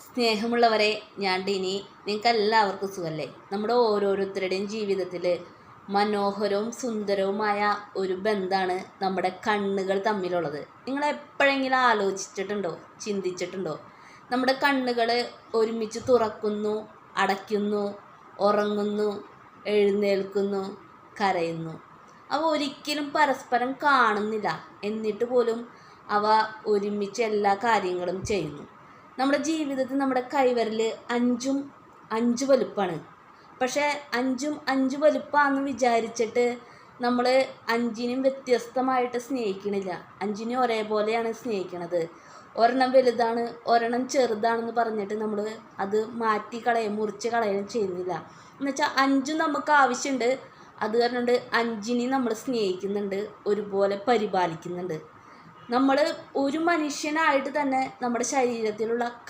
സ്നേഹമുള്ളവരെ, ഞാൻ ഡിനി. നിങ്ങൾക്ക് എല്ലാവർക്കും സുഖമല്ലേ? നമ്മുടെ ഓരോരുത്തരുടെയും ജീവിതത്തിൽ മനോഹരവും സുന്ദരവുമായ ഒരു ബന്ധമാണ് നമ്മുടെ കണ്ണുകൾ തമ്മിലുള്ളത്. നിങ്ങൾ എപ്പോഴെങ്കിലും ആലോചിച്ചിട്ടുണ്ടോ, ചിന്തിച്ചിട്ടുണ്ടോ? നമ്മുടെ കണ്ണുകൾ ഒരുമിച്ച് തുറക്കുന്നു, അടയ്ക്കുന്നു, ഉറങ്ങുന്നു, എഴുന്നേൽക്കുന്നു, കരയുന്നു. അവ ഒരിക്കലും പരസ്പരം കാണുന്നില്ല, എന്നിട്ട് പോലും അവ ഒരുമിച്ച് എല്ലാ കാര്യങ്ങളും ചെയ്യുന്നു. നമ്മുടെ ജീവിതത്തിൽ നമ്മുടെ കൈവിരൽ അഞ്ച് വലുപ്പമാണ്. പക്ഷേ അഞ്ച് വലുപ്പമാണെന്ന് വിചാരിച്ചിട്ട് നമ്മൾ അഞ്ചിനും വ്യത്യസ്തമായിട്ട് സ്നേഹിക്കണില്ല. അഞ്ചിനും ഒരേപോലെയാണ് സ്നേഹിക്കണത്. ഒരെണ്ണം വലുതാണ്, ഒരെണ്ണം ചെറുതാണെന്ന് പറഞ്ഞിട്ട് നമ്മൾ അത് മുറിച്ച് കളയുകയും ചെയ്യുന്നില്ല. എന്നുവെച്ചാൽ അഞ്ചും നമുക്ക് ആവശ്യമുണ്ട്. അത് കാരണം അഞ്ചിനെയും നമ്മൾ സ്നേഹിക്കുന്നുണ്ട്, ഒരുപോലെ പരിപാലിക്കുന്നുണ്ട്. നമ്മൾ ഒരു മനുഷ്യനായിട്ട് തന്നെ നമ്മുടെ ശരീരത്തിലുള്ള